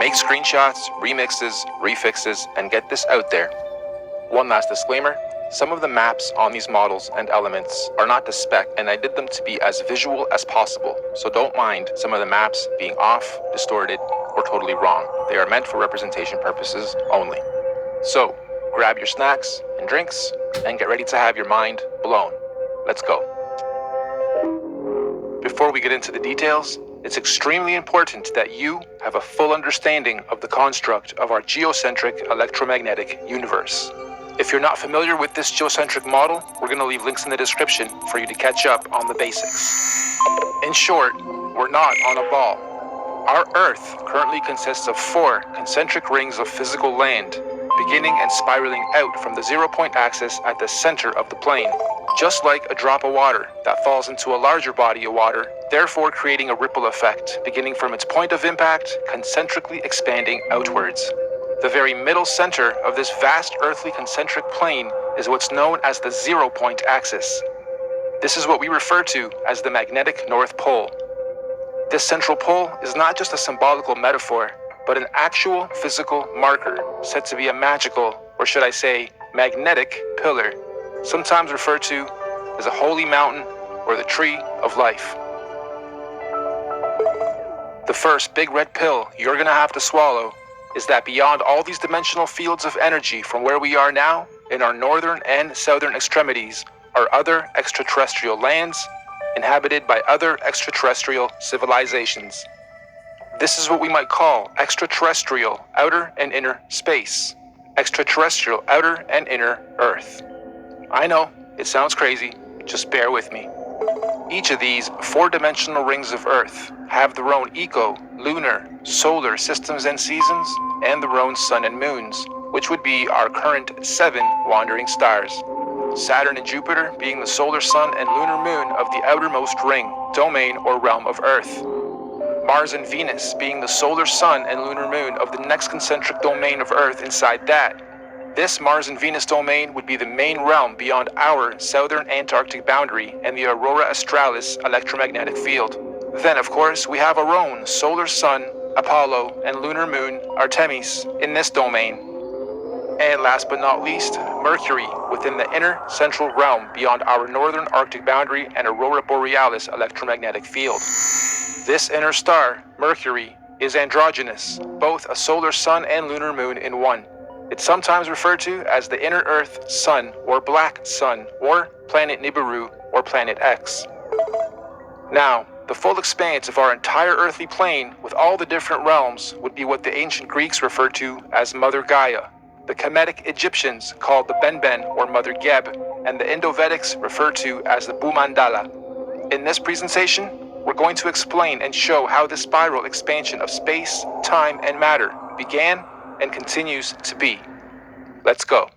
Make screenshots, remixes, refixes, and get this out there. One last disclaimer, some of the maps on these models and elements are not to spec, and I did them to be as visual as possible, so don't mind some of the maps being off, distorted, or totally wrong. They are meant for representation purposes only. So, grab your snacks and drinks, and get ready to have your mind blown. Let's go. Before we get into the details, it's extremely important that you have a full understanding of the construct of our geocentric electromagnetic universe. If you're not familiar with this geocentric model, we're going to leave links in the description for you to catch up on the basics. In short, we're not on a ball. Our Earth currently consists of 4 concentric rings of physical land, beginning and spiraling out from the 0-point axis at the center of the plane, just like a drop of water that falls into a larger body of water, therefore creating a ripple effect, beginning from its point of impact, concentrically expanding outwards. The very middle center of this vast earthly concentric plane is what's known as the 0-point axis. This is what we refer to as the magnetic North Pole. This central pole is not just a symbolical metaphor, but an actual physical marker, said to be a magical, or should I say, magnetic pillar, sometimes referred to as a holy mountain or the tree of life. The first big red pill you're gonna have to swallow is that beyond all these dimensional fields of energy from where we are now, in our northern and southern extremities, are other extraterrestrial lands inhabited by other extraterrestrial civilizations. This is what we might call extraterrestrial outer and inner space, extraterrestrial outer and inner Earth. I know, it sounds crazy, just bear with me. Each of these 4-dimensional rings of Earth have their own eco, lunar, solar systems and seasons, and their own sun and moons, which would be our current 7 wandering stars. Saturn and Jupiter being the solar sun and lunar moon of the outermost ring, domain, or realm of Earth. Mars and Venus being the solar sun and lunar moon of the next concentric domain of Earth inside that. This Mars and Venus domain would be the main realm beyond our southern Antarctic boundary and the Aurora Australis electromagnetic field. Then, of course, we have our own solar sun, Apollo, and lunar moon, Artemis, in this domain. And last but not least, Mercury within the inner central realm beyond our northern Arctic boundary and Aurora Borealis electromagnetic field. This inner star, Mercury, is androgynous, both a solar sun and lunar moon in one. It's sometimes referred to as the inner Earth sun or black sun or planet Nibiru or planet X. Now, the full expanse of our entire earthly plane with all the different realms would be what the ancient Greeks referred to as Mother Gaia, the Kemetic Egyptians called the Benben or Mother Geb, and the Indo-Vedics referred to as the Bhumandala. In this presentation, we're going to explain and show how the spiral expansion of space, time, and matter began and continues to be. Let's go.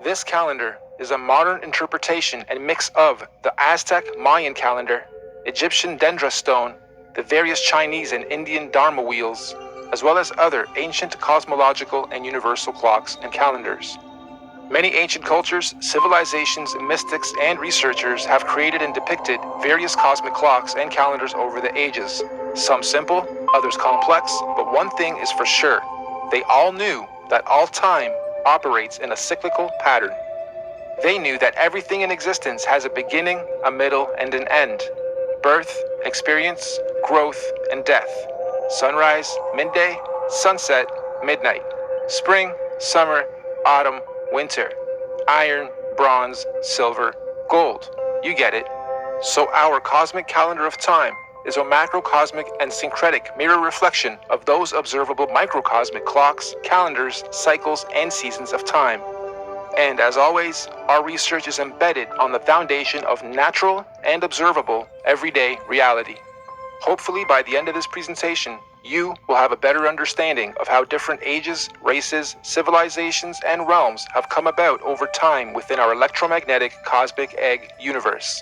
This calendar is a modern interpretation and mix of the Aztec Mayan calendar, Egyptian dendra stone, the various Chinese and Indian dharma wheels, as well as other ancient cosmological and universal clocks and calendars. Many ancient cultures, civilizations, mystics, and researchers have created and depicted various cosmic clocks and calendars over the ages. Some simple, others complex, but one thing is for sure. They all knew that all time operates in a cyclical pattern. They knew that everything in existence has a beginning, a middle, and an end. Birth, experience, growth, and death. Sunrise, midday, sunset, midnight. Spring, summer, autumn, winter. Iron, bronze, silver, gold. You get it. So our cosmic calendar of time is a macrocosmic and syncretic mirror reflection of those observable microcosmic clocks, calendars, cycles, and seasons of time. And as always, our research is embedded on the foundation of natural and observable everyday reality. Hopefully by the end of this presentation, you will have a better understanding of how different ages, races, civilizations, and realms have come about over time within our electromagnetic cosmic egg universe.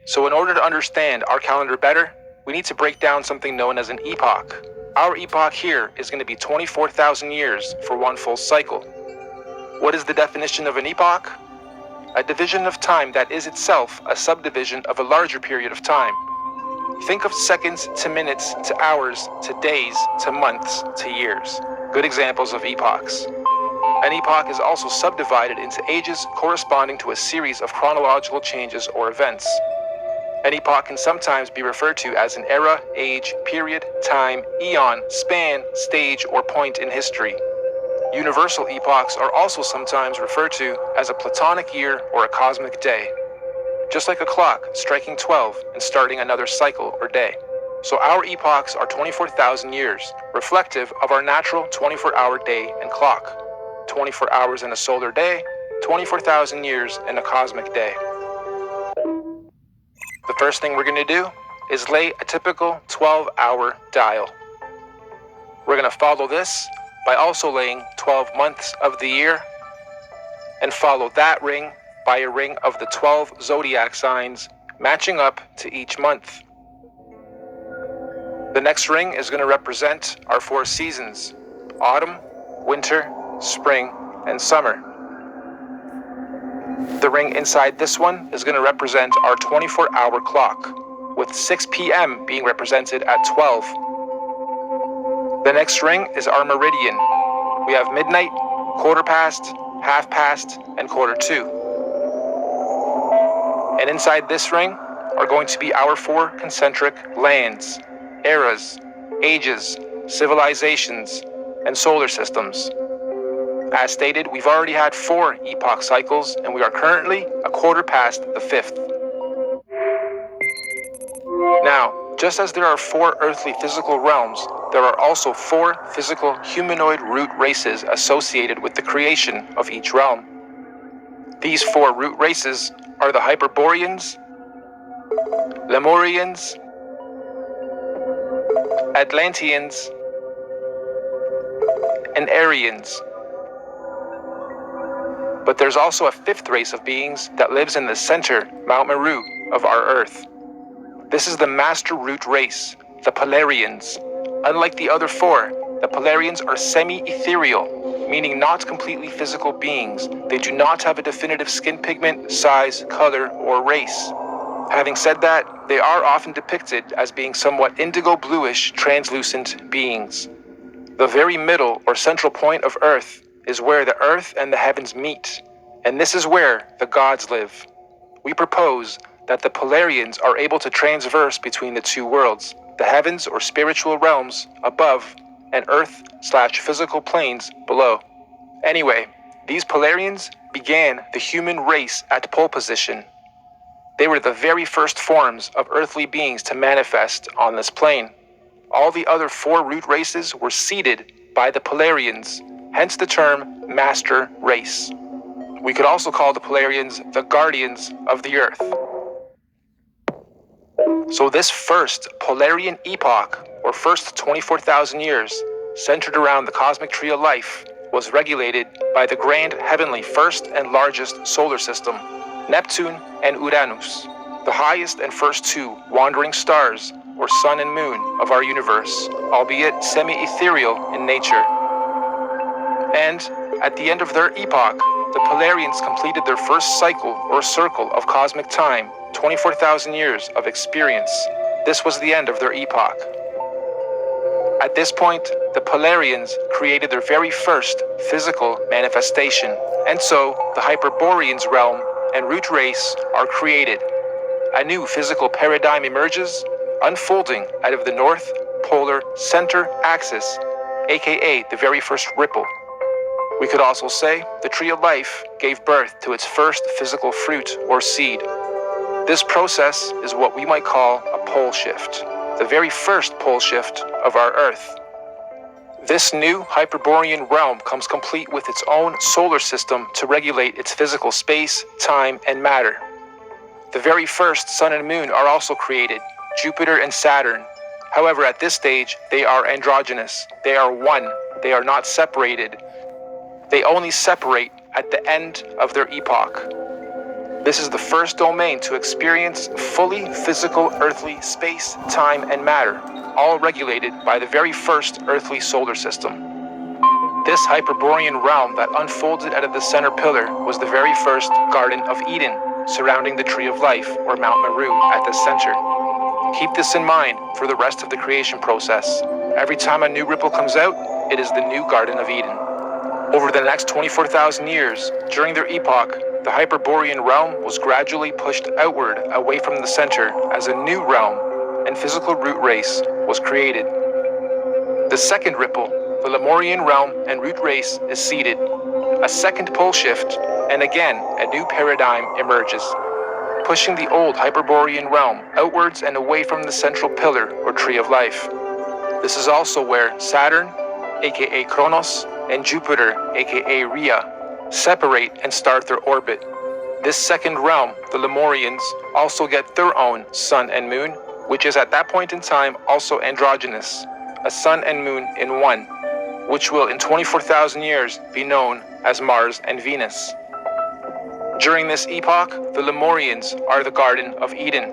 So in order to understand our calendar better, we need to break down something known as an epoch. Our epoch here is going to be 24,000 years for one full cycle. What is the definition of an epoch? A division of time that is itself a subdivision of a larger period of time. Think of seconds to minutes to hours to days to months to years. Good examples of epochs. An epoch is also subdivided into ages corresponding to a series of chronological changes or events. An epoch can sometimes be referred to as an era, age, period, time, eon, span, stage, or point in history. Universal epochs are also sometimes referred to as a platonic year or a cosmic day. Just like a clock striking 12 and starting another cycle or day. So our epochs are 24,000 years, reflective of our natural 24-hour day and clock. 24 hours in a solar day, 24,000 years in a cosmic day. The first thing we're going to do is lay a typical 12-hour dial. We're going to follow this by also laying 12 months of the year, and follow that ring by a ring of the 12 zodiac signs matching up to each month. The next ring is going to represent our 4 seasons: autumn, winter, spring, and summer. The ring inside this one is going to represent our 24-hour clock, with 6 p.m. being represented at 12. The next ring is our meridian. We have midnight, quarter past, half past, and quarter to. And inside this ring are going to be our 4 concentric lands, eras, ages, civilizations, and solar systems. As stated, we've already had 4 epoch cycles, and we are currently a quarter past the 5th. Now, just as there are 4 earthly physical realms, there are also 4 physical humanoid root races associated with the creation of each realm. These 4 root races are the Hyperboreans, Lemurians, Atlanteans, and Aryans. But there's also a 5th race of beings that lives in the center, Mount Meru, of our Earth. This is the master root race, the Polarians. Unlike the other 4, the Polarians are semi-ethereal, meaning not completely physical beings. They do not have a definitive skin pigment, size, color, or race. Having said that, they are often depicted as being somewhat indigo-bluish, translucent beings. The very middle or central point of Earth is where the earth and the heavens meet, and this is where the gods live. We propose that the Polarians are able to transverse between the 2 worlds, the heavens or spiritual realms above, and earth/physical planes below. Anyway, these Polarians began the human race at pole position. They were the very first forms of earthly beings to manifest on this plane. All the other 4 root races were seeded by the Polarians, hence the term master race. We could also call the Polarians the guardians of the earth. So this first Polarian epoch, or first 24,000 years, centered around the cosmic tree of life, was regulated by the grand heavenly first and largest solar system, Neptune and Uranus, the highest and first 2 wandering stars, or sun and moon, of our universe, albeit semi-ethereal in nature. And at the end of their epoch, the Polarians completed their first cycle or circle of cosmic time, 24,000 years of experience. This was the end of their epoch. At this point, the Polarians created their very first physical manifestation, and so the Hyperboreans realm and root race are created. A new physical paradigm emerges, unfolding out of the North Polar Center Axis, aka the very first ripple. We could also say the tree of life gave birth to its first physical fruit or seed. This process is what we might call a pole shift, the very first pole shift of our Earth. This new Hyperborean realm comes complete with its own solar system to regulate its physical space, time, and matter. The very first sun and moon are also created, Jupiter and Saturn. However, at this stage, they are androgynous. They are one. They are not separated. They only separate at the end of their epoch. This is the first domain to experience fully physical earthly space, time, and matter, all regulated by the very first earthly solar system. This Hyperborean realm that unfolded out of the center pillar was the very first Garden of Eden, surrounding the Tree of Life, or Mount Meru, at the center. Keep this in mind for the rest of the creation process. Every time a new ripple comes out, it is the new Garden of Eden. Over the next 24,000 years, during their epoch, the Hyperborean realm was gradually pushed outward away from the center as a new realm and physical root race was created. The second ripple, the Lemurian realm and root race, is seeded. A second pole shift, and again a new paradigm emerges, pushing the old Hyperborean realm outwards and away from the central pillar or tree of life. This is also where Saturn, aka Kronos, and Jupiter, aka Rhea, separate and start their orbit. This second realm, the Lemurians, also get their own sun and moon, which is at that point in time also androgynous, a sun and moon in one, which will in 24,000 years be known as Mars and Venus. During this epoch, the Lemurians are the Garden of Eden,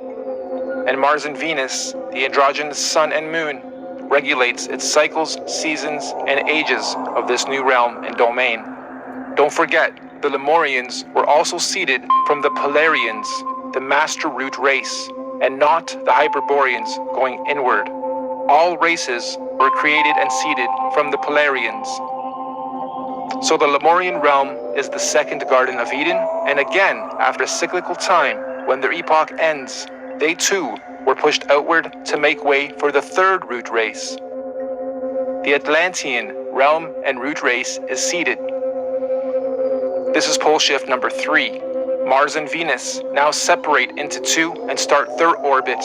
and Mars and Venus, the androgynous sun and moon, regulates its cycles, seasons, and ages of this new realm and domain. Don't forget, the Lemurians were also seeded from the Polarians, the master root race, and not the Hyperboreans going inward. All races were created and seeded from the Polarians. So the Lemurian realm is the second Garden of Eden, and again, after a cyclical time, when their epoch ends, they too were pushed outward to make way for the third root race. The Atlantean realm and root race is seeded. This is pole shift number 3. Mars and Venus now separate into two and start their orbit.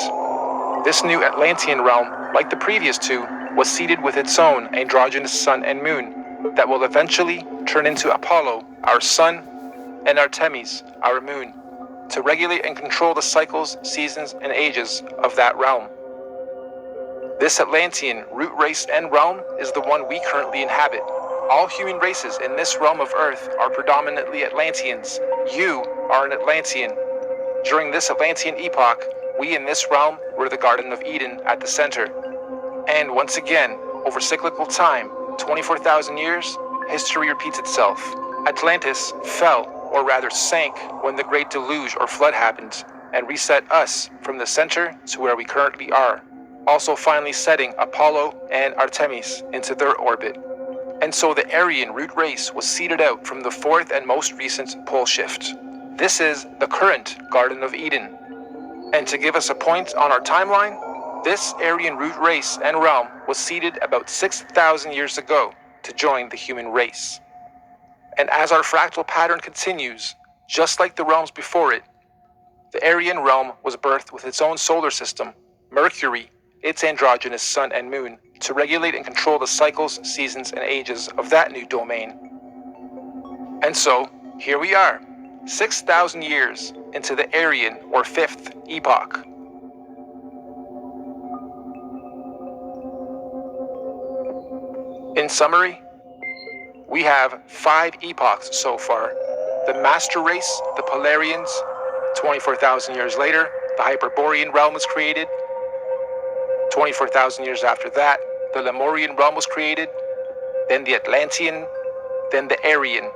This new Atlantean realm, like the previous two, was seeded with its own androgynous sun and moon that will eventually turn into Apollo, our sun, and Artemis, our moon, to regulate and control the cycles, seasons, and ages of that realm. This Atlantean root race and realm is the one we currently inhabit. All human races in this realm of Earth are predominantly Atlanteans. You are an Atlantean. During this Atlantean epoch, we in this realm were the Garden of Eden at the center. And once again, over cyclical time, 24,000 years, history repeats itself. Atlantis fell, or rather sank, when the Great Deluge or Flood happened, and reset us from the center to where we currently are, also finally setting Apollo and Artemis into their orbit. And so the Aryan root race was seeded out from the fourth and most recent pole shift. This is the current Garden of Eden. And to give us a point on our timeline, this Aryan root race and realm was seeded about 6,000 years ago to join the human race. And as our fractal pattern continues, just like the realms before it, the Aryan realm was birthed with its own solar system, Mercury, its androgynous sun and moon, to regulate and control the cycles, seasons, and ages of that new domain. And so, here we are, 6,000 years into the Aryan or fifth epoch. In summary, we have 5 epochs so far. The master race, the Polarians. 24,000 years later, the Hyperborean realm was created. 24,000 years after that, the Lemurian realm was created, then the Atlantean, then the Aryan.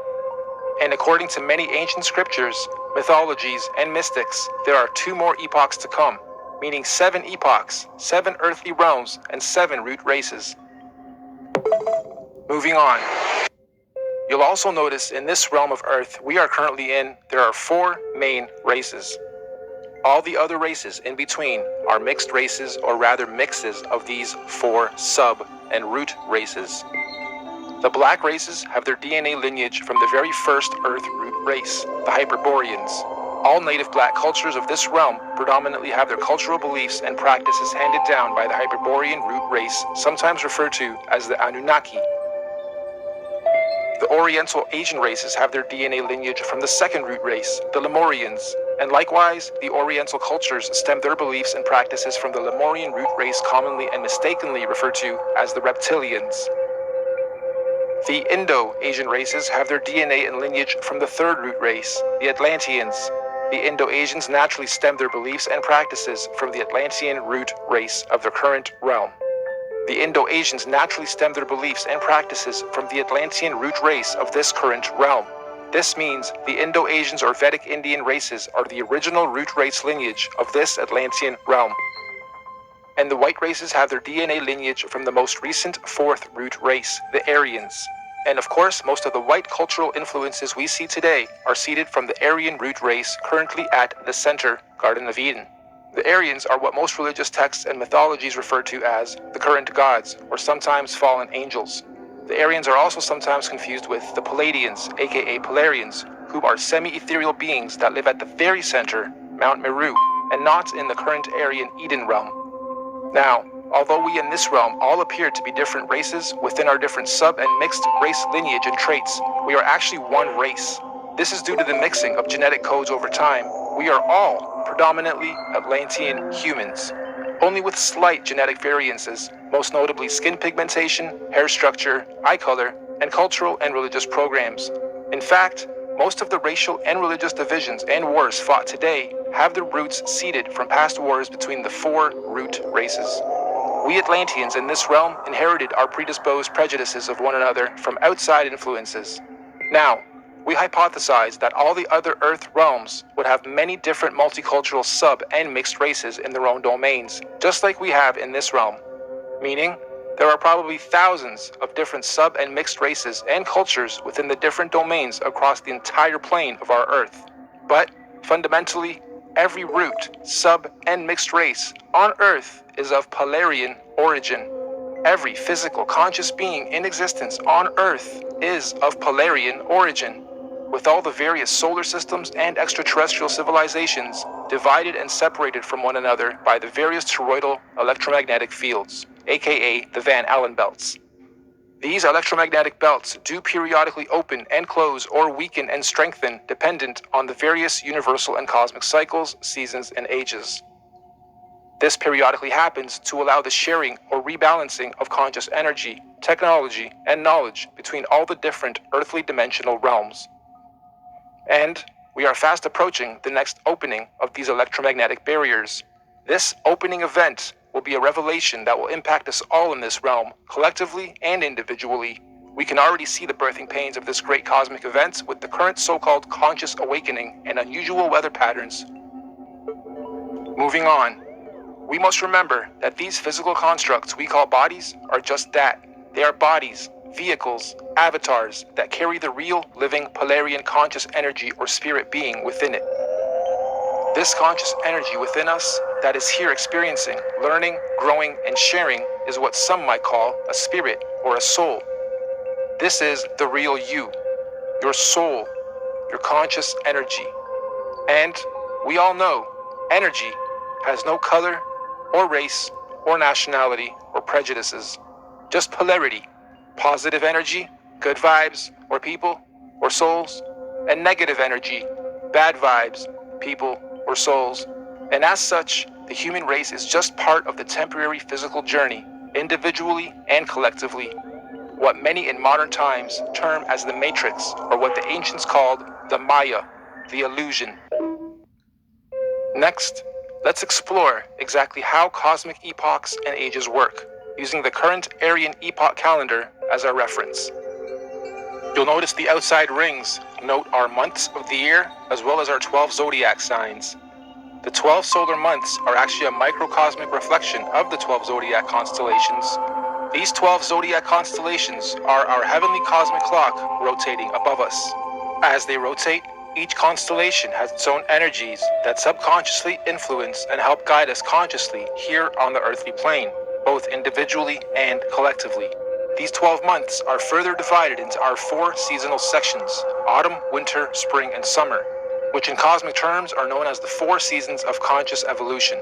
And according to many ancient scriptures, mythologies, and mystics, there are 2 more epochs to come, meaning 7 epochs, 7 earthly realms, and 7 root races. Moving on. You'll also notice in this realm of Earth we are currently in, there are 4 main races. All the other races in between are mixed races, or rather mixes of these 4 sub and root races. The black races have their DNA lineage from the very first Earth root race, the Hyperboreans. All native black cultures of this realm predominantly have their cultural beliefs and practices handed down by the Hyperborean root race, sometimes referred to as the Anunnaki. The Oriental Asian races have their DNA lineage from the second root race, the Lemurians, and likewise, the Oriental cultures stem their beliefs and practices from the Lemurian root race, commonly and mistakenly referred to as the Reptilians. The Indo-Asian races have their DNA and lineage from the third root race, the Atlanteans. The Indo-Asians naturally stem their beliefs and practices from the Atlantean root race of their current realm. The Indo-Asians naturally stem their beliefs and practices from the Atlantean root race of this current realm. This means the Indo-Asians or Vedic Indian races are the original root race lineage of this Atlantean realm. and the white races have their DNA lineage from the most recent fourth root race, the Aryans. And of course, most of the white cultural influences we see today are seeded from the Aryan root race currently at the center, Garden of Eden. The Aryans are what most religious texts and mythologies refer to as the current gods, or sometimes fallen angels. The Aryans are also sometimes confused with the Palladians, aka Polarians, who are semi-ethereal beings that live at the very center, Mount Meru, and not in the current Aryan Eden realm. Now, although we in this realm all appear to be different races within our different sub and mixed race lineage and traits, we are actually one race. This is due to the mixing of genetic codes over time. We are all predominantly Atlantean humans, only with slight genetic variances, most notably skin pigmentation, hair structure, eye color, and cultural and religious programs. In fact, most of the racial and religious divisions and wars fought today have their roots seeded from past wars between the four root races. We Atlanteans in this realm inherited our predisposed prejudices of one another from outside influences. Now, we hypothesize that all the other Earth realms would have many different multicultural sub and mixed races in their own domains, just like we have in this realm. Meaning, there are probably thousands of different sub and mixed races and cultures within the different domains across the entire plane of our Earth. But, fundamentally, every root, sub, and mixed race on Earth is of Polarian origin. Every physical conscious being in existence on Earth is of Polarian origin, with all the various solar systems and extraterrestrial civilizations divided and separated from one another by the various toroidal electromagnetic fields, aka the Van Allen belts. These electromagnetic belts do periodically open and close or weaken and strengthen dependent on the various universal and cosmic cycles, seasons, and ages. This periodically happens to allow the sharing or rebalancing of conscious energy, technology, and knowledge between all the different earthly dimensional realms. And we are fast approaching the next opening of these electromagnetic barriers. This opening event will be a revelation that will impact us all in this realm, collectively and individually. We can already see the birthing pains of this great cosmic event with the current so-called conscious awakening and unusual weather patterns. Moving on, we must remember that these physical constructs we call bodies are just that. They are bodies, vehicles, avatars that carry the real, living Polarian conscious energy or spirit being within it. This conscious energy within us that is here experiencing, learning, growing, and sharing is what some might call a spirit or a soul. This is the real you, your soul, your conscious energy. And we all know energy has no color or race or nationality or prejudices, just polarity, positive energy, good vibes or people or souls, and negative energy, bad vibes, people or souls. And as such, the human race is just part of the temporary physical journey, individually and collectively, what many in modern times term as the matrix, or what the ancients called the Maya, the illusion. Next, let's explore exactly how cosmic epochs and ages work, using the current Aryan epoch calendar as our reference. You'll notice the outside rings note our months of the year as well as our 12 zodiac signs. The 12 solar months are actually a microcosmic reflection of the 12 zodiac constellations. These 12 zodiac constellations are our heavenly cosmic clock rotating above us. As they rotate, each constellation has its own energies that subconsciously influence and help guide us consciously here on the earthly plane, both individually and collectively. These 12 months are further divided into our 4 seasonal sections: autumn, winter, spring, and summer, which in cosmic terms are known as the 4 seasons of conscious evolution.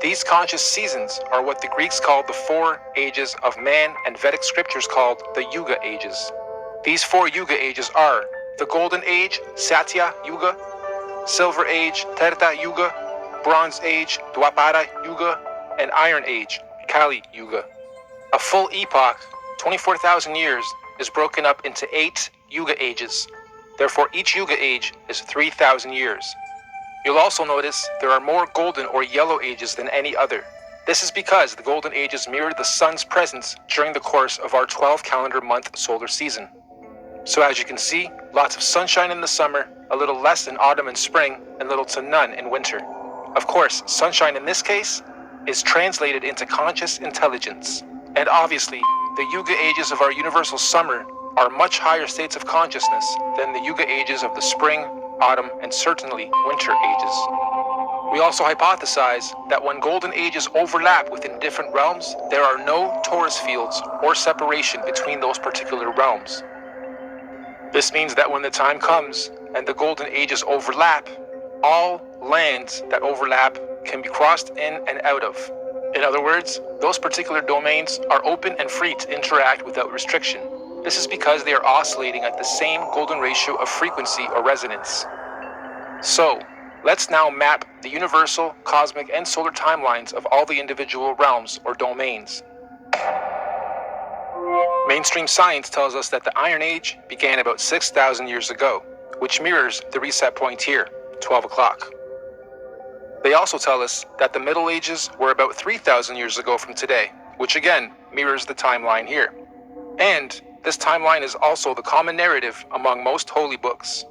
These conscious seasons are what the Greeks called the 4 ages of man and Vedic scriptures called the Yuga ages. These 4 Yuga ages are the Golden Age, Satya Yuga, Silver Age, Treta Yuga, Bronze Age, Dwapara Yuga, and Iron Age, Kali Yuga. A full epoch, 24,000 years, is broken up into 8 Yuga ages. Therefore, each Yuga age is 3,000 years. You'll also notice there are more golden or yellow ages than any other. This is because the golden ages mirror the sun's presence during the course of our 12 calendar month solar season. So as you can see, lots of sunshine in the summer, a little less in autumn and spring, and little to none in winter. Of course, sunshine in this case is translated into conscious intelligence. And obviously, the Yuga ages of our universal summer are much higher states of consciousness than the Yuga ages of the spring, autumn, and certainly winter ages. We also hypothesize that when golden ages overlap within different realms, there are no torus fields or separation between those particular realms. This means that when the time comes and the golden ages overlap, all lands that overlap can be crossed in and out of. In other words, those particular domains are open and free to interact without restriction. This is because they are oscillating at the same golden ratio of frequency or resonance. So, let's now map the universal, cosmic, and solar timelines of all the individual realms or domains. Mainstream science tells us that the Iron Age began about 6,000 years ago, which mirrors the reset point here, 12 o'clock. They also tell us that the Middle Ages were about 3,000 years ago from today, which again mirrors the timeline here. And this timeline is also the common narrative among most holy books.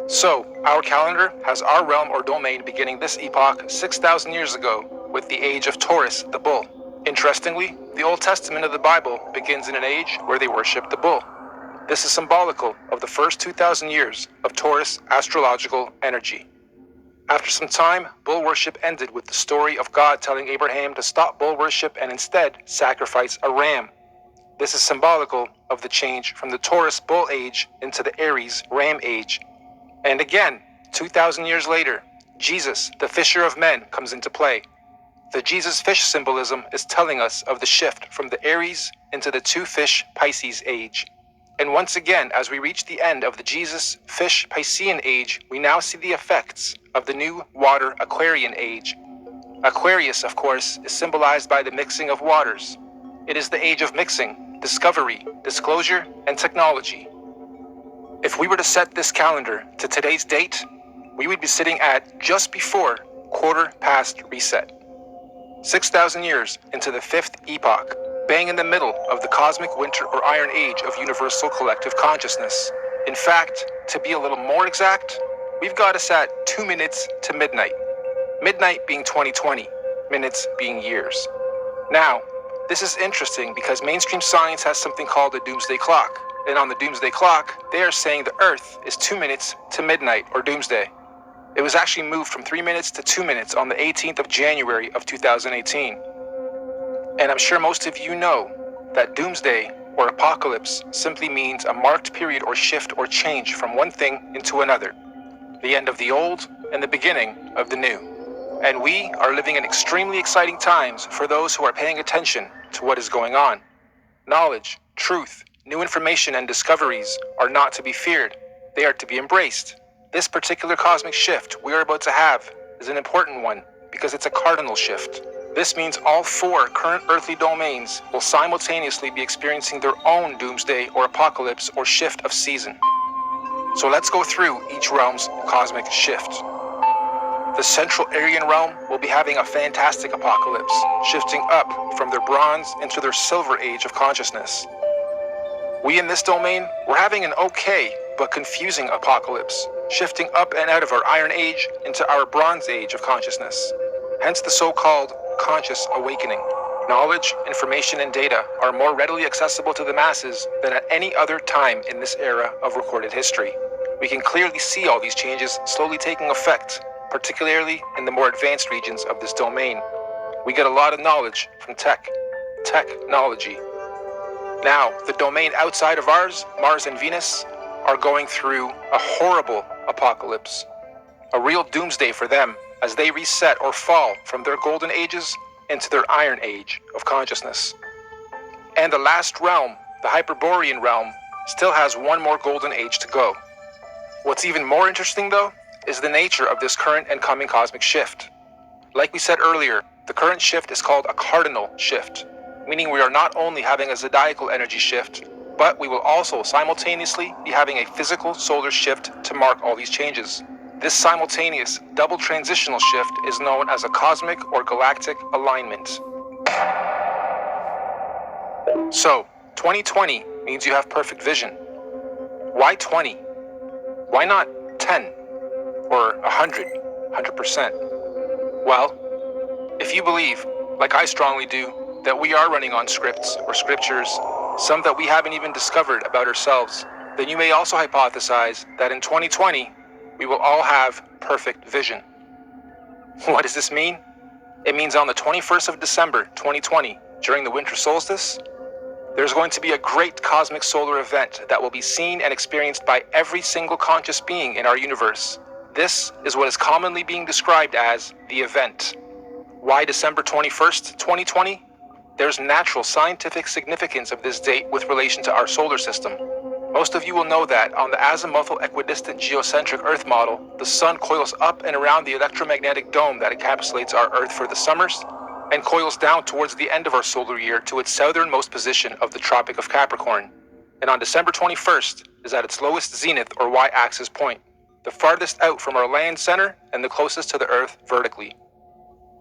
So, our calendar has our realm or domain beginning this epoch 6,000 years ago with the age of Taurus, the bull. Interestingly, the Old Testament of the Bible begins in an age where they worship the bull. This is symbolical of the first 2,000 years of Taurus astrological energy. After some time, bull worship ended with the story of God telling Abraham to stop bull worship and instead sacrifice a ram. This is symbolical of the change from the Taurus bull age into the Aries ram age. And again, 2,000 years later, Jesus, the fisher of men, comes into play. The Jesus fish symbolism is telling us of the shift from the Aries into the two fish Pisces age. And once again, as we reach the end of the Jesus fish Piscean age, we now see the effects of the new water Aquarian age. Aquarius, of course, is symbolized by the mixing of waters. It is the age of mixing, discovery, disclosure, and technology. If we were to set this calendar to today's date, we would be sitting at just before quarter past reset. 6,000 years into the fifth epoch, bang in the middle of the cosmic winter or iron age of universal collective consciousness. In fact, to be a little more exact, we've got us at 2 minutes to midnight. Midnight being 2020, minutes being years. Now, this is interesting because mainstream science has something called a doomsday clock. And on the doomsday clock, they are saying the Earth is 2 minutes to midnight or doomsday. It was actually moved from 3 minutes to 2 minutes on the 18th of January of 2018. And I'm sure most of you know that doomsday or apocalypse simply means a marked period or shift or change from one thing into another. The end of the old and the beginning of the new. And we are living in extremely exciting times for those who are paying attention to what is going on. Knowledge, truth, new information and discoveries are not to be feared. They are to be embraced. This particular cosmic shift we are about to have is an important one because it's a cardinal shift. This means all 4 current earthly domains will simultaneously be experiencing their own doomsday or apocalypse or shift of season. So let's go through each realm's cosmic shift. The Central Aryan realm will be having a fantastic apocalypse, shifting up from their bronze into their silver age of consciousness. We in this domain, we're having an okay but confusing apocalypse, shifting up and out of our Iron Age into our Bronze Age of consciousness. Hence the so-called conscious awakening. Knowledge, information, and data are more readily accessible to the masses than at any other time in this era of recorded history. We can clearly see all these changes slowly taking effect, particularly in the more advanced regions of this domain. We get a lot of knowledge from technology. Now, the domain outside of ours, Mars and Venus, are going through a horrible apocalypse. A real doomsday for them as they reset or fall from their golden ages into their iron age of consciousness. And the last realm, the Hyperborean realm, still has one more golden age to go. What's even more interesting though, is the nature of this current and coming cosmic shift. Like we said earlier, the current shift is called a cardinal shift, meaning we are not only having a zodiacal energy shift, but we will also simultaneously be having a physical solar shift to mark all these changes. This simultaneous double transitional shift is known as a cosmic or galactic alignment. So, 2020 means you have perfect vision. Why 20? Why not 10? Or 100%? Well, if you believe like I strongly do, that we are running on scripts or scriptures, some that we haven't even discovered about ourselves, then you may also hypothesize that in 2020, we will all have perfect vision. What does this mean? It means on the 21st of December, 2020, during the winter solstice, there's going to be a great cosmic solar event that will be seen and experienced by every single conscious being in our universe. This is what is commonly being described as the event. Why December 21st, 2020? There's natural scientific significance of this date with relation to our solar system. Most of you will know that on the azimuthal equidistant geocentric Earth model, the sun coils up and around the electromagnetic dome that encapsulates our Earth for the summers, and coils down towards the end of our solar year to its southernmost position of the Tropic of Capricorn. And on December 21st is at its lowest zenith or y-axis point, the farthest out from our land center and the closest to the Earth vertically.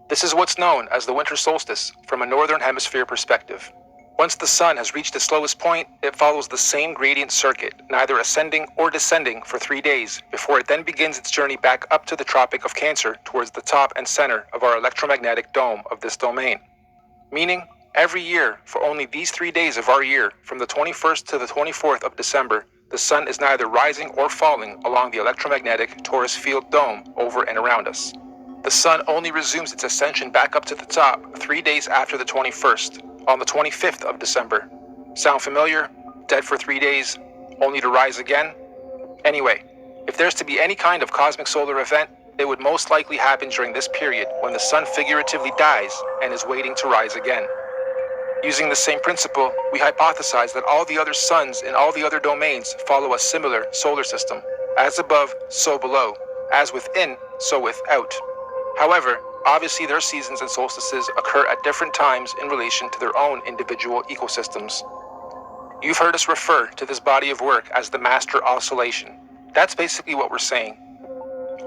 This is what's known as the winter solstice from a northern hemisphere perspective. Once the sun has reached its lowest point, it follows the same gradient circuit, neither ascending or descending for 3 days, before it then begins its journey back up to the Tropic of Cancer towards the top and center of our electromagnetic dome of this domain. Meaning, every year, for only these 3 days of our year, from the 21st to the 24th of December, the sun is neither rising or falling along the electromagnetic torus field dome over and around us. The sun only resumes its ascension back up to the top 3 days after the 21st, on the 25th of December. Sound familiar? Dead for 3 days, only to rise again? Anyway, if there's to be any kind of cosmic solar event, it would most likely happen during this period when the sun figuratively dies and is waiting to rise again. Using the same principle, we hypothesize that all the other suns in all the other domains follow a similar solar system. As above, so below. As within, so without. However, obviously their seasons and solstices occur at different times in relation to their own individual ecosystems. You've heard us refer to this body of work as the master oscillation. That's basically what we're saying.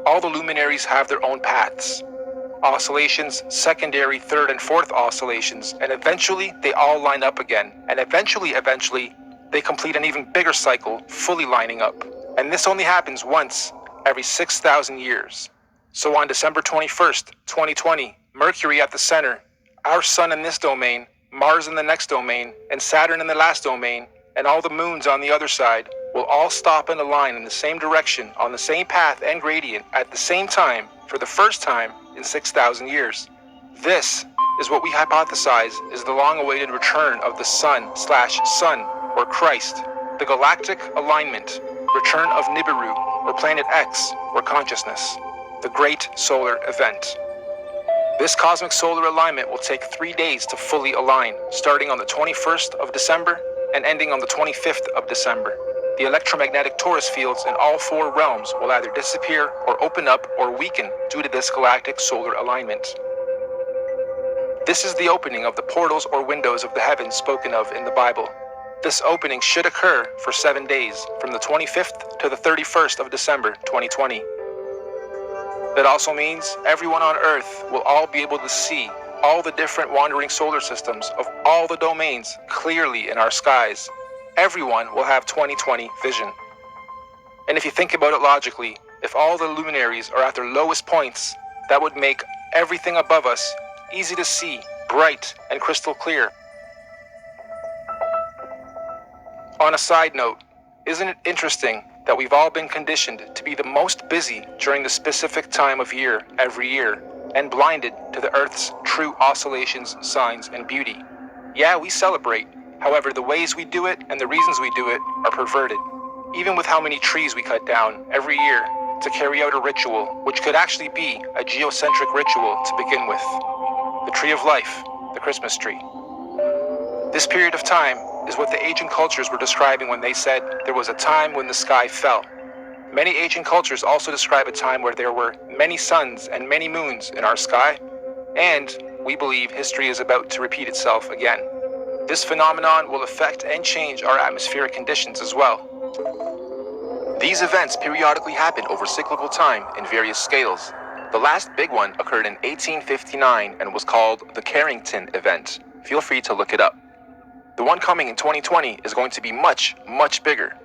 All the luminaries have their own paths. Oscillations, secondary, third, and fourth oscillations, and eventually they all line up again. And eventually, they complete an even bigger cycle, fully lining up. And this only happens once every 6,000 years. So on December 21st, 2020, Mercury at the center, our sun in this domain, Mars in the next domain, and Saturn in the last domain, and all the moons on the other side, will all stop and align in the same direction on the same path and gradient at the same time for the first time in 6,000 years. This is what we hypothesize is the long-awaited return of the sun/sun, or Christ, the galactic alignment, return of Nibiru, or Planet X, or consciousness. The great solar event. This cosmic solar alignment will take 3 days to fully align, starting on the 21st of December and ending on the 25th of December. The electromagnetic torus fields in all 4 realms will either disappear or open up or weaken due to this galactic solar alignment. This is the opening of the portals or windows of the heavens spoken of in the Bible. This opening should occur for 7 days, from the 25th to the 31st of December 2020. That also means everyone on Earth will all be able to see all the different wandering solar systems of all the domains clearly in our skies. Everyone will have 20/20 vision. And if you think about it logically, if all the luminaries are at their lowest points, that would make everything above us easy to see, bright, and crystal clear. On a side note, isn't it interesting that we've all been conditioned to be the most busy during the specific time of year every year, and blinded to the Earth's true oscillations, signs, and beauty? Yeah, we celebrate. However, the ways we do it and the reasons we do it are perverted. Even with how many trees we cut down every year to carry out a ritual, which could actually be a geocentric ritual to begin with. The tree of life, the Christmas tree. This period of time is what the ancient cultures were describing when they said there was a time when the sky fell. Many ancient cultures also describe a time where there were many suns and many moons in our sky, and we believe history is about to repeat itself again. This phenomenon will affect and change our atmospheric conditions as well. These events periodically happen over cyclical time in various scales. The last big one occurred in 1859 and was called the Carrington event. Feel free to look it up. The one coming in 2020 is going to be much, much bigger.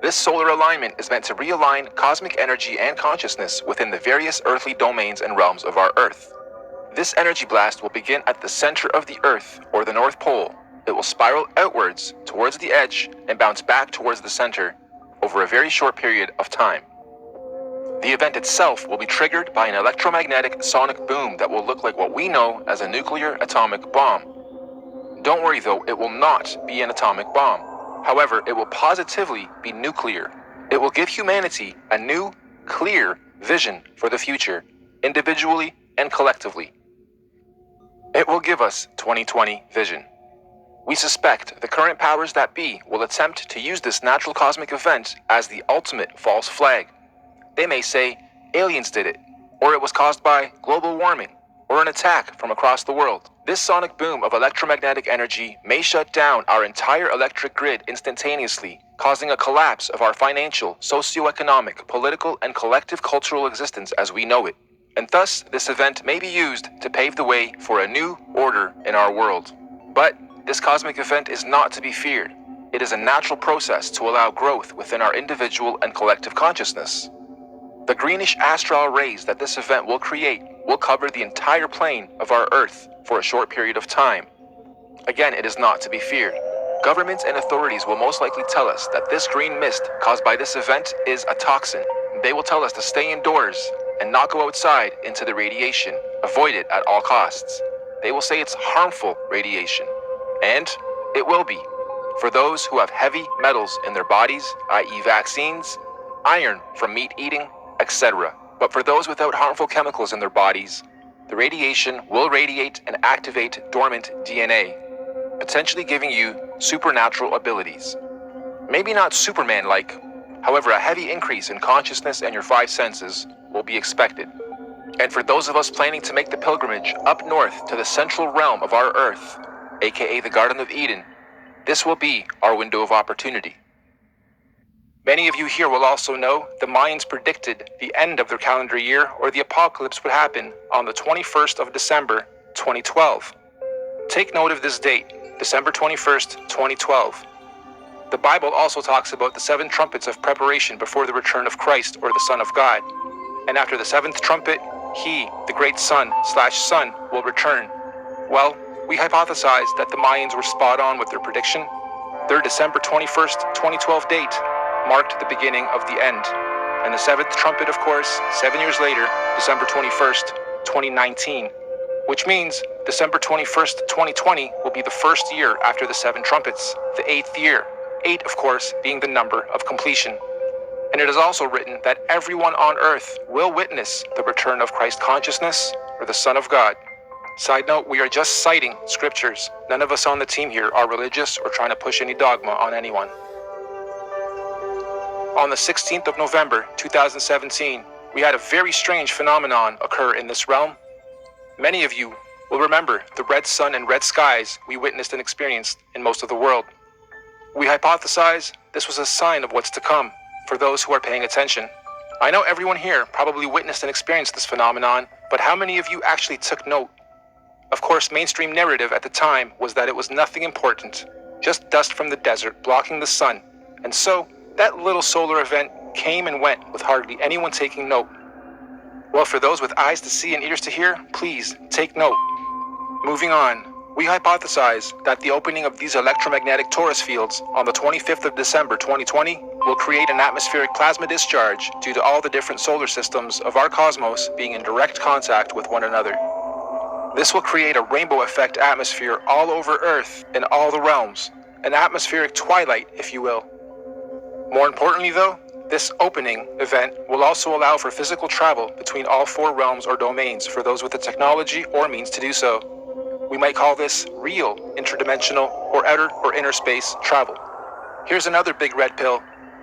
This solar alignment is meant to realign cosmic energy and consciousness within the various earthly domains and realms of our Earth. This energy blast will begin at the center of the Earth, or the North Pole. It will spiral outwards towards the edge and bounce back towards the center over a very short period of time. The event itself will be triggered by an electromagnetic sonic boom that will look like what we know as a nuclear atomic bomb. Don't worry though, it will not be an atomic bomb. However, it will positively be nuclear. It will give humanity a new, clear vision for the future, individually and collectively. It will give us 2020 vision. We suspect the current powers that be will attempt to use this natural cosmic event as the ultimate false flag. They may say aliens did it, or it was caused by global warming, or an attack from across the world. This sonic boom of electromagnetic energy may shut down our entire electric grid instantaneously, causing a collapse of our financial, socio-economic, political, and collective cultural existence as we know it. And thus, this event may be used to pave the way for a new order in our world. But this cosmic event is not to be feared. It is a natural process to allow growth within our individual and collective consciousness. The greenish astral rays that this event will create will cover the entire plane of our Earth for a short period of time. Again, it is not to be feared. Governments and authorities will most likely tell us that this green mist caused by this event is a toxin. They will tell us to stay indoors and not go outside into the radiation. Avoid it at all costs. They will say it's harmful radiation. And it will be. For those who have heavy metals in their bodies, i.e. vaccines, iron from meat eating, etc. But for those without harmful chemicals in their bodies, the radiation will radiate and activate dormant DNA, potentially giving you supernatural abilities. Maybe not Superman-like, however, a heavy increase in consciousness and your five senses will be expected. And for those of us planning to make the pilgrimage up north to the central realm of our Earth, aka the Garden of Eden, this will be our window of opportunity. Many of you here will also know the Mayans predicted the end of their calendar year, or the apocalypse, would happen on the 21st of December, 2012. Take note of this date, December 21st, 2012. The Bible also talks about the 7 trumpets of preparation before the return of Christ, or the Son of God. And after the 7th trumpet, he, the great Son, will return. Well, we hypothesized that the Mayans were spot on with their prediction. Their December 21st, 2012 date marked the beginning of the end. And the 7th trumpet, of course, 7 years later, December 21st, 2019. Which means December 21st, 2020 will be the first year after the 7 trumpets, the 8th year. 8, of course, being the number of completion. And it is also written that everyone on earth will witness the return of Christ consciousness, or the Son of God. Side note, we are just citing scriptures. None of us on the team here are religious or trying to push any dogma on anyone. On the 16th of November, 2017, we had a very strange phenomenon occur in this realm. Many of you will remember the red sun and red skies we witnessed and experienced in most of the world. We hypothesize this was a sign of what's to come for those who are paying attention. I know everyone here probably witnessed and experienced this phenomenon, but how many of you actually took note? Of course, mainstream narrative at the time was that it was nothing important, just dust from the desert blocking the sun. And so, that little solar event came and went with hardly anyone taking note. Well, for those with eyes to see and ears to hear, please take note. Moving on, we hypothesize that the opening of these electromagnetic torus fields on the 25th of December 2020 will create an atmospheric plasma discharge due to all the different solar systems of our cosmos being in direct contact with one another. This will create a rainbow effect atmosphere all over Earth in all the realms, an atmospheric twilight, if you will. More importantly though, this opening event will also allow for physical travel between all 4 realms or domains for those with the technology or means to do so. We might call this real interdimensional or outer or inner space travel. Here's another big red pill.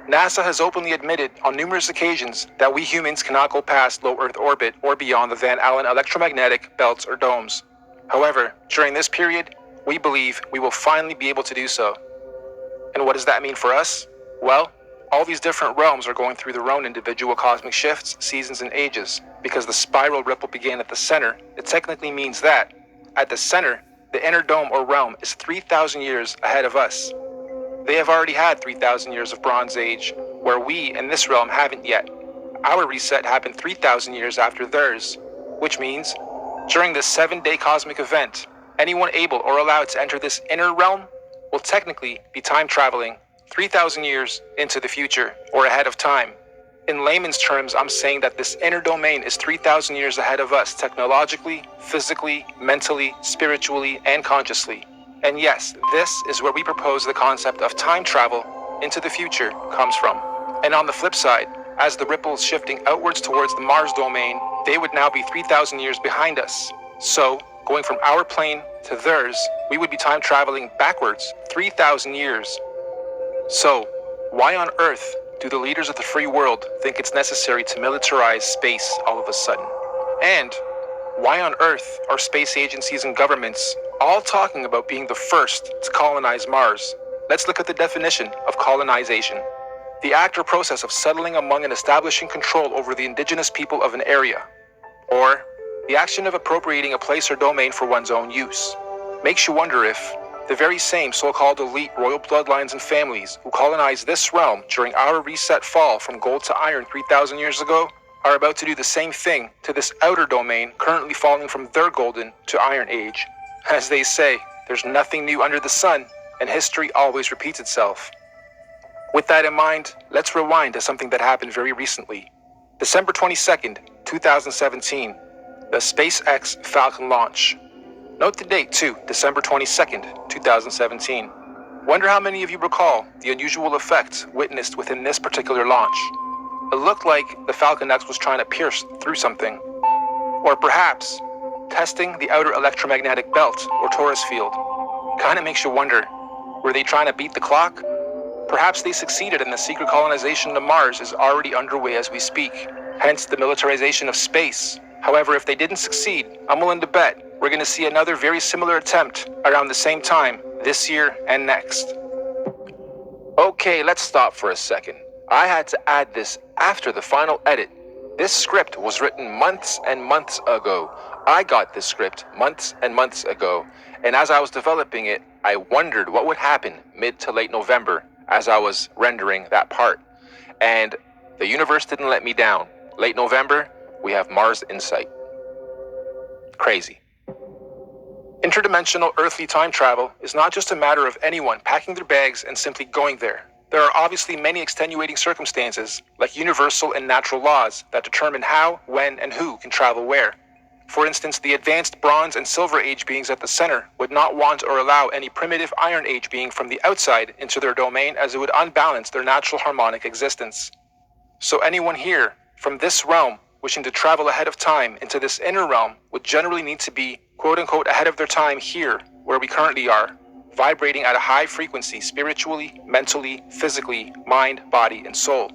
NASA has openly admitted on numerous occasions that we humans cannot go past low Earth orbit or beyond the Van Allen electromagnetic belts or domes. However, during this period, we believe we will finally be able to do so. And what does that mean for us? Well, all these different realms are going through their own individual cosmic shifts, seasons, and ages. Because the spiral ripple began at the center, it technically means that, at the center, the inner dome or realm is 3,000 years ahead of us. They have already had 3,000 years of Bronze Age, where we in this realm haven't yet. Our reset happened 3,000 years after theirs, which means During this 7-day cosmic event, anyone able or allowed to enter this inner realm will technically be time traveling 3,000 years into the future or ahead of time. In layman's terms, I'm saying that this inner domain is 3,000 years ahead of us technologically, physically, mentally, spiritually, and consciously. And yes, this is where we propose the concept of time travel into the future comes from. And on the flip side, as the ripples shifting outwards towards the Mars domain, they would now be 3,000 years behind us. So, going from our plane to theirs, we would be time traveling backwards 3,000 years. So, why on earth do the leaders of the free world think it's necessary to militarize space all of a sudden? And why on earth are space agencies and governments all talking about being the first to colonize Mars? Let's look at the definition of colonization. The act or process of settling among and establishing control over the indigenous people of an area, or the action of appropriating a place or domain for one's own use. Makes you wonder if the very same so-called elite royal bloodlines and families who colonized this realm during our reset fall from gold to iron 3,000 years ago are about to do the same thing to this outer domain currently falling from their golden to iron age. As they say, there's nothing new under the sun, and history always repeats itself. With that in mind, let's rewind to something that happened very recently. December 22nd, 2017, the SpaceX Falcon launch. Note the date too, December 22nd, 2017. Wonder how many of you recall the unusual effects witnessed within this particular launch. It looked like the Falcon X was trying to pierce through something. Or perhaps, testing the outer electromagnetic belt or torus field. Kinda makes you wonder, were they trying to beat the clock? Perhaps they succeeded and the secret colonization of Mars is already underway as we speak, hence the militarization of space. However, if they didn't succeed, I'm willing to bet we're going to see another very similar attempt around the same time this year and next. Okay, let's stop for a second. I had to add this after the final edit. This script was written months and months ago. I got this script months and months ago, and as I was developing it, I wondered what would happen mid to late November as I was rendering that part. And the universe didn't let me down. Late November, we have Mars Insight. Crazy. Interdimensional earthly time travel is not just a matter of anyone packing their bags and simply going there. There are obviously many extenuating circumstances, like universal and natural laws, that determine how, when, and who can travel where. For instance, the advanced Bronze and Silver Age beings at the center would not want or allow any primitive Iron Age being from the outside into their domain, as it would unbalance their natural harmonic existence. So anyone here, from this realm, wishing to travel ahead of time into this inner realm would generally need to be, quote-unquote, ahead of their time here, where we currently are, vibrating at a high frequency spiritually, mentally, physically, mind, body, and soul.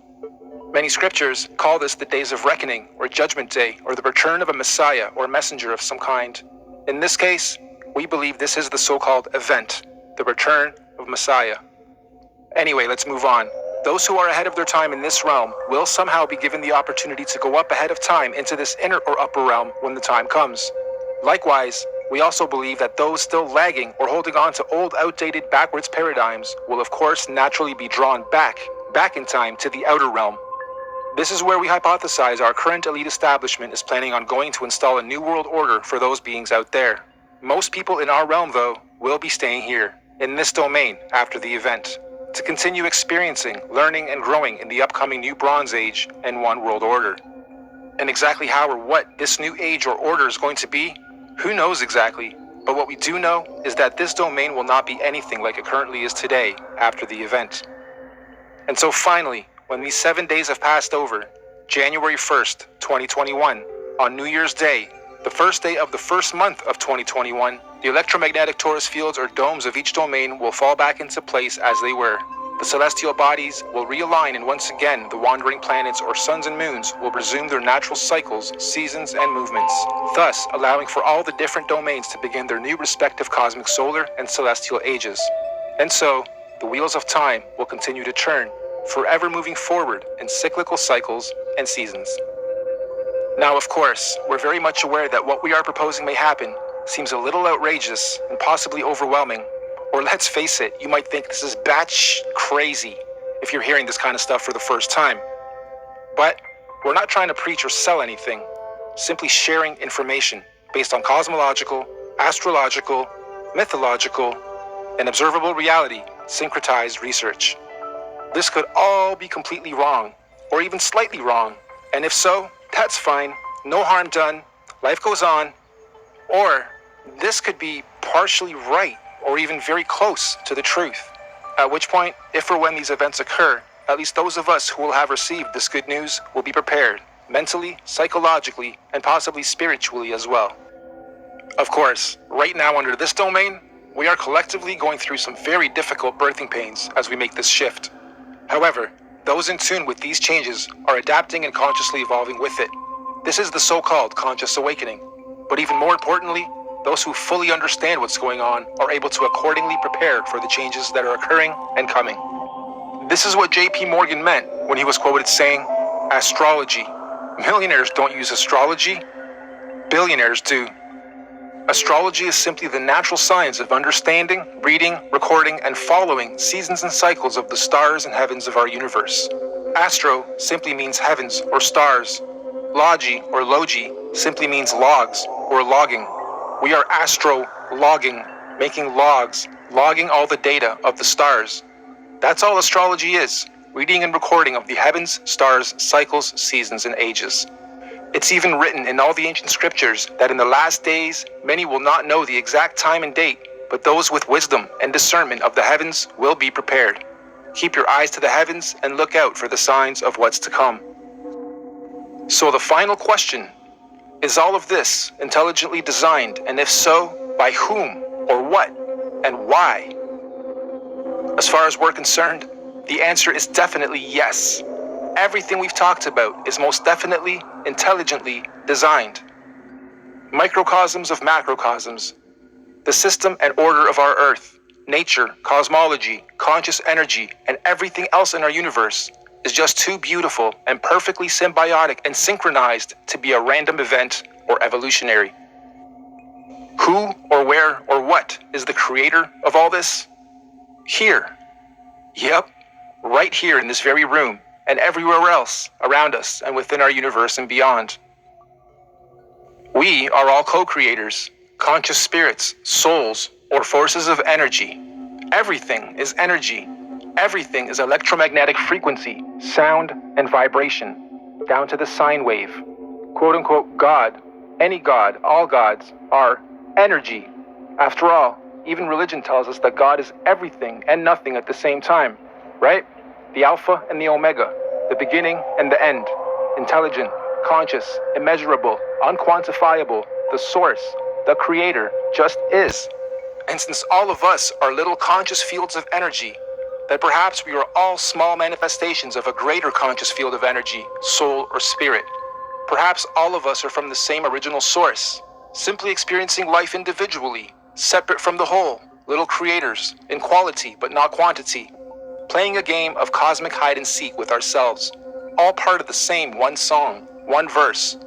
Many scriptures call this the days of reckoning, or judgment day, or the return of a messiah or messenger of some kind. In this case, we believe this is the so-called event, the return of Messiah. Anyway, let's move on. Those who are ahead of their time in this realm will somehow be given the opportunity to go up ahead of time into this inner or upper realm when the time comes. Likewise, we also believe that those still lagging or holding on to old, outdated, backwards paradigms will of course naturally be drawn back in time to the outer realm. This is where we hypothesize our current elite establishment is planning on going to install a new world order for those beings out there. Most people in our realm, though, will be staying here, in this domain, after the event, to continue experiencing, learning, and growing in the upcoming new Bronze Age and One World Order. And exactly how or what this new age or order is going to be, who knows exactly, but what we do know is that this domain will not be anything like it currently is today after the event. And so finally, when these 7 days have passed over, January 1st, 2021, on New Year's Day, the first day of the first month of 2021, the electromagnetic torus fields or domes of each domain will fall back into place as they were. The celestial bodies will realign, and once again, the wandering planets or suns and moons will resume their natural cycles, seasons, and movements, thus allowing for all the different domains to begin their new respective cosmic solar and celestial ages. And so, the wheels of time will continue to turn, forever moving forward in cyclical cycles and seasons. Now, of course, we're very much aware that what we are proposing may happen seems a little outrageous and possibly overwhelming. Or let's face it, you might think this is batsh crazy if you're hearing this kind of stuff for the first time. But we're not trying to preach or sell anything, simply sharing information. based on cosmological, astrological, mythological, and observable reality syncretized research. This could all be completely wrong, or even slightly wrong, and if so, that's fine, no harm done, life goes on. Or this could be partially right, or even very close to the truth, at which point, if or when these events occur, at least those of us who will have received this good news will be prepared, mentally, psychologically, and possibly spiritually as well. Of course, right now under this domain, we are collectively going through some very difficult birthing pains as we make this shift. However, those in tune with these changes are adapting and consciously evolving with it. This is the so-called conscious awakening. But even more importantly, those who fully understand what's going on are able to accordingly prepare for the changes that are occurring and coming. This is what J.P. Morgan meant when he was quoted saying, "Astrology. Millionaires don't use astrology. Billionaires do." Astrology is simply the natural science of understanding, reading, recording, and following seasons and cycles of the stars and heavens of our universe. Astro simply means heavens or stars. Logi or logi simply means logs or logging. We are astro logging, making logs, logging all the data of the stars. That's all astrology is, reading and recording of the heavens, stars, cycles, seasons, and ages. It's even written in all the ancient scriptures that in the last days, many will not know the exact time and date, but those with wisdom and discernment of the heavens will be prepared. Keep your eyes to the heavens and look out for the signs of what's to come. So the final question, is all of this intelligently designed, and if so, by whom, or what, and why? As far as we're concerned, the answer is definitely yes. Everything we've talked about is most definitely intelligently designed. Microcosms of macrocosms, the system and order of our Earth, nature, cosmology, conscious energy, and everything else in our universe is just too beautiful and perfectly symbiotic and synchronized to be a random event or evolutionary. Who or where or what is the creator of all this? Here. Yep, right here in this very room and everywhere else around us and within our universe and beyond. We are all co-creators, conscious spirits, souls, or forces of energy. Everything is energy. Everything is electromagnetic frequency, sound, and vibration, down to the sine wave. Quote unquote God, any God, all gods, are energy. After all, even religion tells us that God is everything and nothing at the same time, right? The Alpha and the Omega, the beginning and the end, intelligent, conscious, immeasurable, unquantifiable, the source, the creator, just is. And since all of us are little conscious fields of energy, that perhaps we are all small manifestations of a greater conscious field of energy, soul, or spirit. Perhaps all of us are from the same original source, simply experiencing life individually, separate from the whole, little creators, in quality but not quantity, playing a game of cosmic hide and seek with ourselves, all part of the same one song, one verse,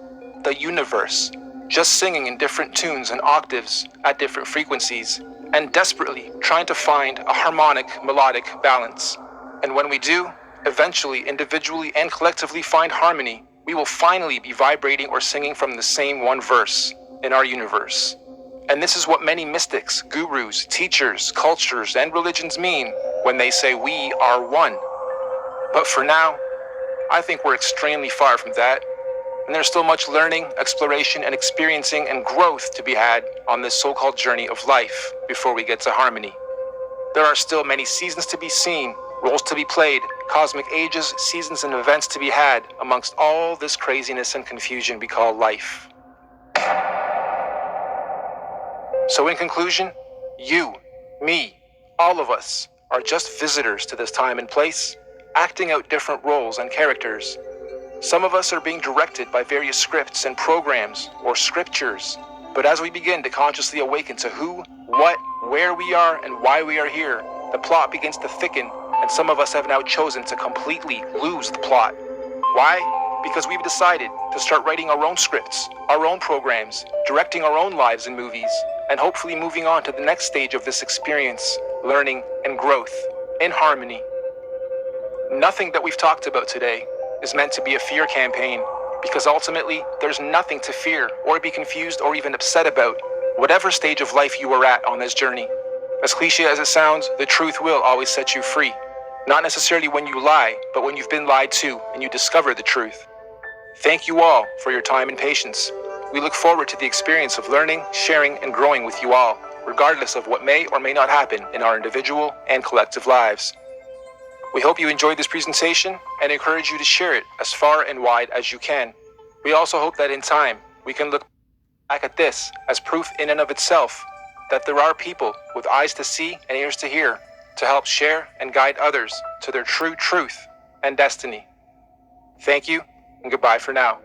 the universe, just singing in different tunes and octaves at different frequencies, and desperately trying to find a harmonic, melodic balance. And when we do, eventually, individually and collectively find harmony, we will finally be vibrating or singing from the same one verse in our universe. And this is what many mystics, gurus, teachers, cultures, and religions mean when they say we are one. But for now, I think we're extremely far from that. And there's still much learning, exploration, and experiencing and growth to be had on this so-called journey of life before we get to harmony. There are still many seasons to be seen, roles to be played, cosmic ages, seasons, and events to be had amongst all this craziness and confusion we call life. So in conclusion, you, me, all of us are just visitors to this time and place, acting out different roles and characters. Some of us are being directed by various scripts and programs or scriptures, but as we begin to consciously awaken to who, what, where we are, and why we are here, the plot begins to thicken, and some of us have now chosen to completely lose the plot. Why? Because we've decided to start writing our own scripts, our own programs, directing our own lives and movies, and hopefully moving on to the next stage of this experience, learning and growth, in harmony. Nothing that we've talked about today is meant to be a fear campaign, Because ultimately, there's nothing to fear or be confused or even upset about, whatever stage of life you are at on this journey. As cliche as it sounds, the truth will always set you free. Not necessarily when you lie, but when you've been lied to and you discover the truth. Thank you all for your time and patience. We look forward to the experience of learning, sharing, and growing with you all, regardless of what may or may not happen in our individual and collective lives. We hope you enjoyed this presentation and encourage you to share it as far and wide as you can. We also hope that in time, we can look back at this as proof in and of itself that there are people with eyes to see and ears to hear to help share and guide others to their true truth and destiny. Thank you, and goodbye for now.